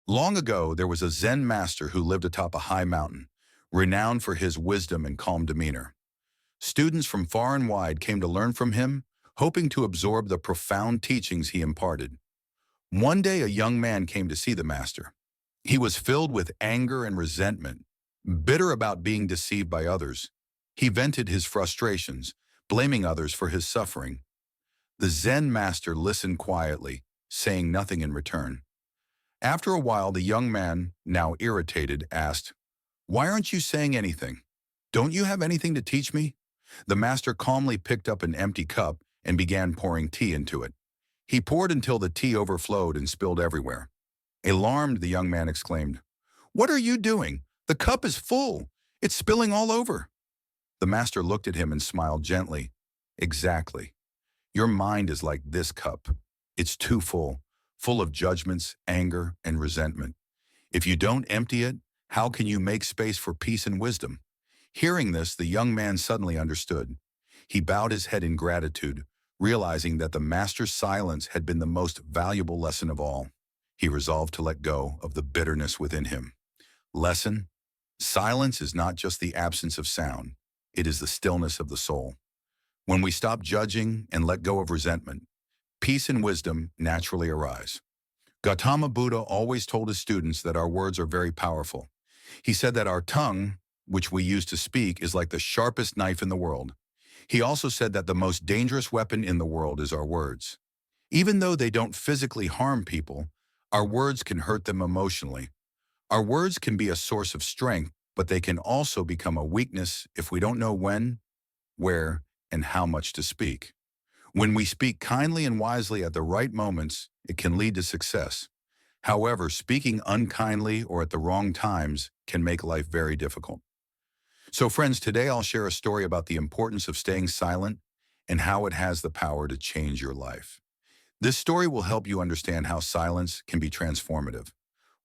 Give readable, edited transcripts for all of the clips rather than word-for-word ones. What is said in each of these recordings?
Long ago, there was a Zen master who lived atop a high mountain, renowned for his wisdom and calm demeanor. Students from far and wide came to learn from him, hoping to absorb the profound teachings he imparted. One day, a young man came to see the master. He was filled with anger and resentment, bitter about being deceived by others. He vented his frustrations, blaming others for his suffering. The Zen master listened quietly, saying nothing in return. After a while, the young man, now irritated, asked, "Why aren't you saying anything? Don't you have anything to teach me?" The master calmly picked up an empty cup and began pouring tea into it. He poured until the tea overflowed and spilled everywhere. Alarmed, the young man exclaimed, "What are you doing? The cup is full. It's spilling all over." The master looked at him and smiled gently. "Exactly. Your mind is like this cup. It's too full, full of judgments, anger, and resentment. If you don't empty it, how can you make space for peace and wisdom?" Hearing this, the young man suddenly understood. He bowed his head in gratitude, realizing that the master's silence had been the most valuable lesson of all. He resolved to let go of the bitterness within him. Lesson: silence is not just the absence of sound, it is the stillness of the soul. When we stop judging and let go of resentment, peace and wisdom naturally arise. Gautama Buddha always told his students that our words are very powerful. He said that our tongue, which we use to speak, is like the sharpest knife in the world. He also said that the most dangerous weapon in the world is our words. Even though they don't physically harm people, our words can hurt them emotionally. Our words can be a source of strength, but they can also become a weakness if we don't know when, where, and how much to speak. When we speak kindly and wisely at the right moments, it can lead to success. However, speaking unkindly or at the wrong times can make life very difficult. So friends, today I'll share a story about the importance of staying silent and how it has the power to change your life. This story will help you understand how silence can be transformative.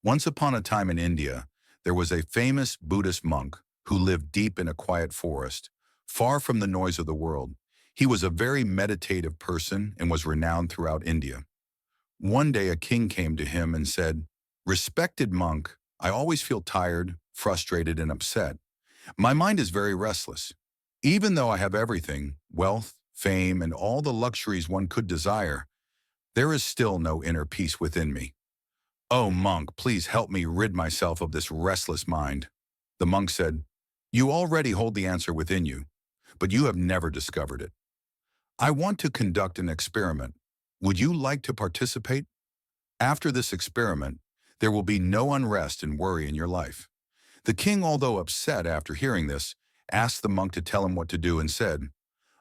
Once upon a time in India, there was a famous Buddhist monk who lived deep in a quiet forest, far from the noise of the world. He was a very meditative person and was renowned throughout India. One day a king came to him and said, "Respected monk, I always feel tired, frustrated, and upset. My mind is very restless. Even though I have everything, wealth, fame, and all the luxuries one could desire, there is still no inner peace within me. Oh, monk, please help me rid myself of this restless mind." The monk said, "You already hold the answer within you, but you have never discovered it. I want to conduct an experiment. Would you like to participate? After this experiment, there will be no unrest and worry in your life." The king, although upset after hearing this, asked the monk to tell him what to do and said,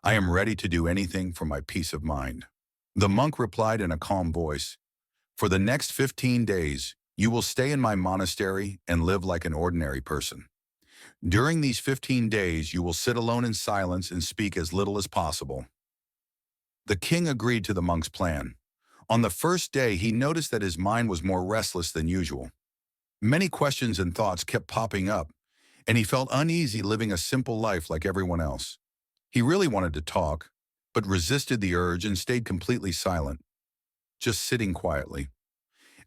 "I am ready to do anything for my peace of mind." The monk replied in a calm voice, "For the next 15 days, you will stay in my monastery and live like an ordinary person. During these 15 days, you will sit alone in silence and speak as little as possible." The king agreed to the monk's plan. On the first day, he noticed that his mind was more restless than usual. Many questions and thoughts kept popping up, and he felt uneasy living a simple life like everyone else. He really wanted to talk, but resisted the urge and stayed completely silent, just sitting quietly.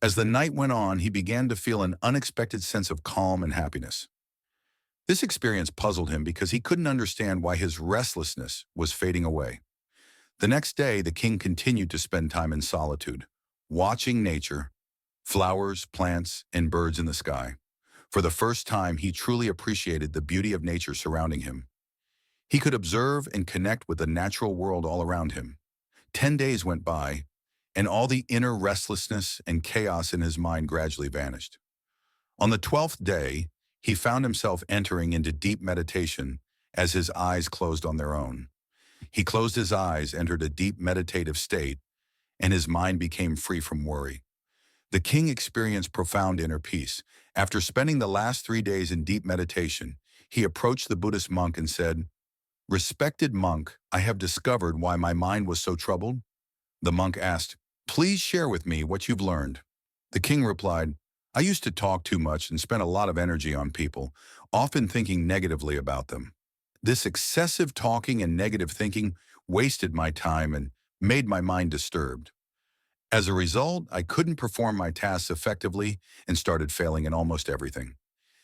As the night went on, he began to feel an unexpected sense of calm and happiness. This experience puzzled him because he couldn't understand why his restlessness was fading away. The next day, the king continued to spend time in solitude, watching nature, flowers, plants, and birds in the sky. For the first time, he truly appreciated the beauty of nature surrounding him. He could observe and connect with the natural world all around him. 10 days went by, and all the inner restlessness and chaos in his mind gradually vanished. On the 12th day, he found himself entering into deep meditation as his eyes closed on their own. He closed his eyes, entered a deep meditative state, and his mind became free from worry. The king experienced profound inner peace. After spending the last 3 days in deep meditation, he approached the Buddhist monk and said, "Respected monk, I have discovered why my mind was so troubled." The monk asked, "Please share with me what you've learned." The king replied, "I used to talk too much and spent a lot of energy on people, often thinking negatively about them. This excessive talking and negative thinking wasted my time and made my mind disturbed. As a result, I couldn't perform my tasks effectively and started failing in almost everything.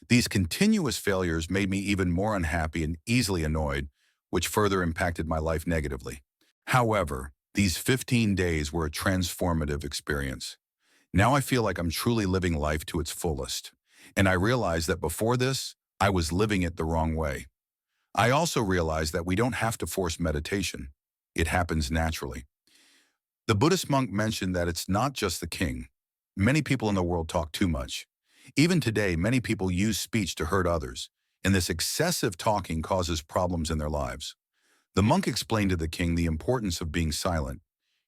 These continuous failures made me even more unhappy and easily annoyed, which further impacted my life negatively. However, these 15 days were a transformative experience. Now I feel like I'm truly living life to its fullest. And I realized that before this, I was living it the wrong way. I also realized that we don't have to force meditation. It happens naturally. The Buddhist monk mentioned that it's not just the king. Many people in the world talk too much. Even today, many people use speech to hurt others, and this excessive talking causes problems in their lives. The monk explained to the king the importance of being silent.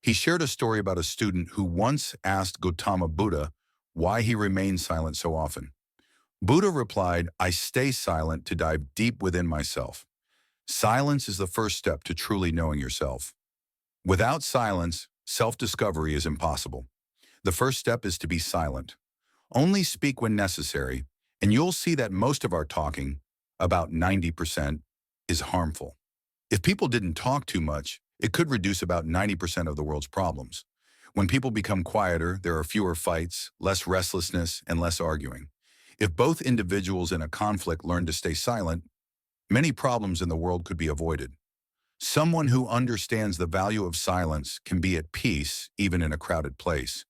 He shared a story about a student who once asked Gautama Buddha why he remained silent so often. Buddha replied, "I stay silent to dive deep within myself. Silence is the first step to truly knowing yourself. Without silence, self-discovery is impossible. The first step is to be silent. Only speak when necessary, and you'll see that most of our talking, about 90%, is harmful. If people didn't talk too much, it could reduce about 90% of the world's problems. When people become quieter, there are fewer fights, less restlessness, and less arguing. If both individuals in a conflict learn to stay silent, many problems in the world could be avoided. Someone who understands the value of silence can be at peace even in a crowded place.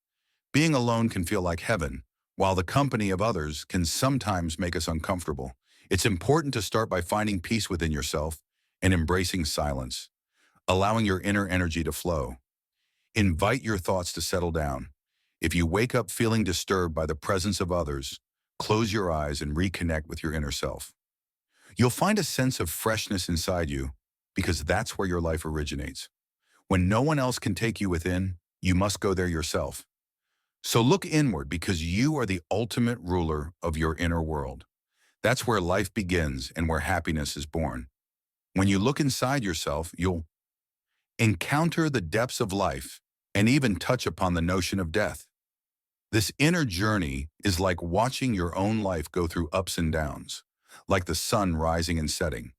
Being alone can feel like heaven, while the company of others can sometimes make us uncomfortable. It's important to start by finding peace within yourself and embracing silence, allowing your inner energy to flow. Invite your thoughts to settle down. If you wake up feeling disturbed by the presence of others, close your eyes and reconnect with your inner self. You'll find a sense of freshness inside you because that's where your life originates. When no one else can take you within, you must go there yourself. So look inward because you are the ultimate ruler of your inner world. That's where life begins and where happiness is born. When you look inside yourself, you'll encounter the depths of life and even touch upon the notion of death. This inner journey is like watching your own life go through ups and downs, like the sun rising and setting.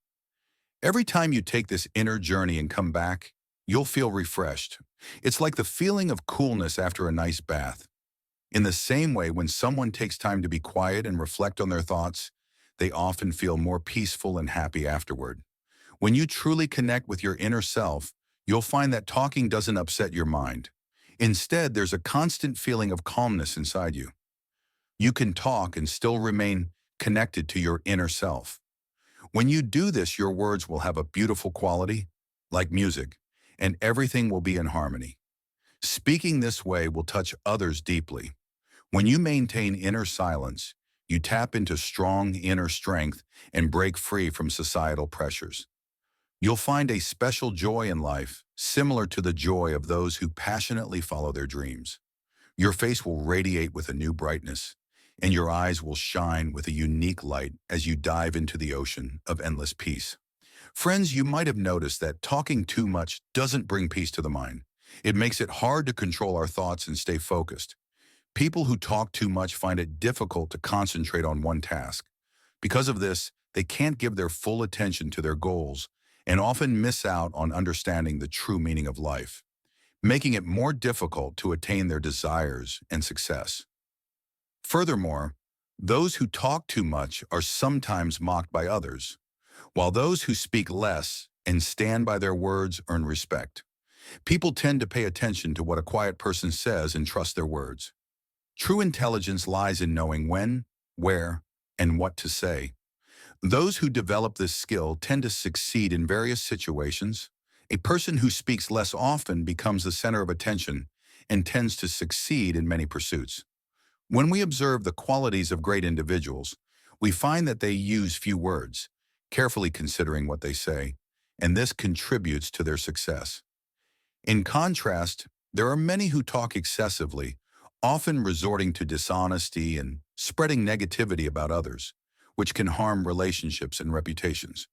Every time you take this inner journey and come back, you'll feel refreshed. It's like the feeling of coolness after a nice bath. In the same way, when someone takes time to be quiet and reflect on their thoughts, they often feel more peaceful and happy afterward. When you truly connect with your inner self, you'll find that talking doesn't upset your mind. Instead, there's a constant feeling of calmness inside you. You can talk and still remain connected to your inner self. When you do this, your words will have a beautiful quality, like music, and everything will be in harmony. Speaking this way will touch others deeply. When you maintain inner silence, you tap into strong inner strength and break free from societal pressures. You'll find a special joy in life, similar to the joy of those who passionately follow their dreams. Your face will radiate with a new brightness, and your eyes will shine with a unique light as you dive into the ocean of endless peace. Friends, you might have noticed that talking too much doesn't bring peace to the mind. It makes it hard to control our thoughts and stay focused. People who talk too much find it difficult to concentrate on one task. Because of this, they can't give their full attention to their goals and often miss out on understanding the true meaning of life, making it more difficult to attain their desires and success. Furthermore, those who talk too much are sometimes mocked by others, while those who speak less and stand by their words earn respect. People tend to pay attention to what a quiet person says and trust their words. True intelligence lies in knowing when, where, and what to say. Those who develop this skill tend to succeed in various situations. A person who speaks less often becomes the center of attention and tends to succeed in many pursuits. When we observe the qualities of great individuals, we find that they use few words, carefully considering what they say, and this contributes to their success. In contrast, there are many who talk excessively, often resorting to dishonesty and spreading negativity about others, which can harm relationships and reputations.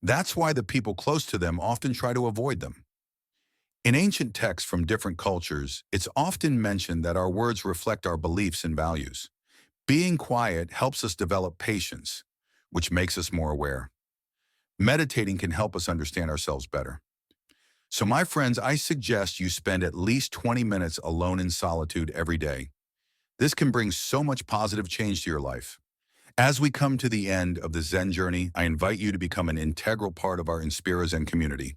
That's why the people close to them often try to avoid them. In ancient texts from different cultures, it's often mentioned that our words reflect our beliefs and values. Being quiet helps us develop patience, which makes us more aware. Meditating can help us understand ourselves better. So my friends, I suggest you spend at least 20 minutes alone in solitude every day. This can bring so much positive change to your life. As we come to the end of the Zen journey, I invite you to become an integral part of our Inspira Zen community.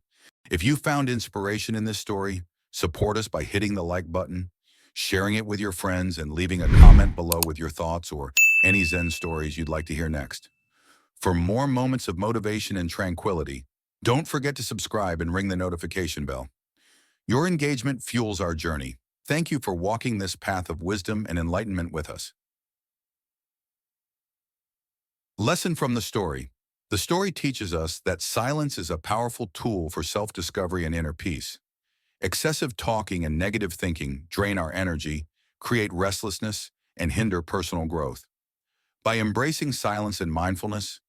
If you found inspiration in this story, support us by hitting the like button, sharing it with your friends, and leaving a comment below with your thoughts or any Zen stories you'd like to hear next. For more moments of motivation and tranquility, don't forget to subscribe and ring the notification bell. Your engagement fuels our journey. Thank you for walking this path of wisdom and enlightenment with us. Lesson from the story. The story teaches us that silence is a powerful tool for self-discovery and inner peace. Excessive talking and negative thinking drain our energy, create restlessness, and hinder personal growth. By embracing silence and mindfulness,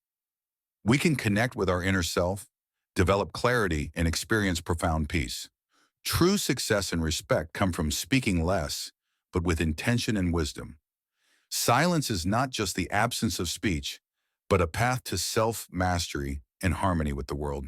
we can connect with our inner self, develop clarity, and experience profound peace. True success and respect come from speaking less, but with intention and wisdom. Silence is not just the absence of speech, but a path to self-mastery and harmony with the world.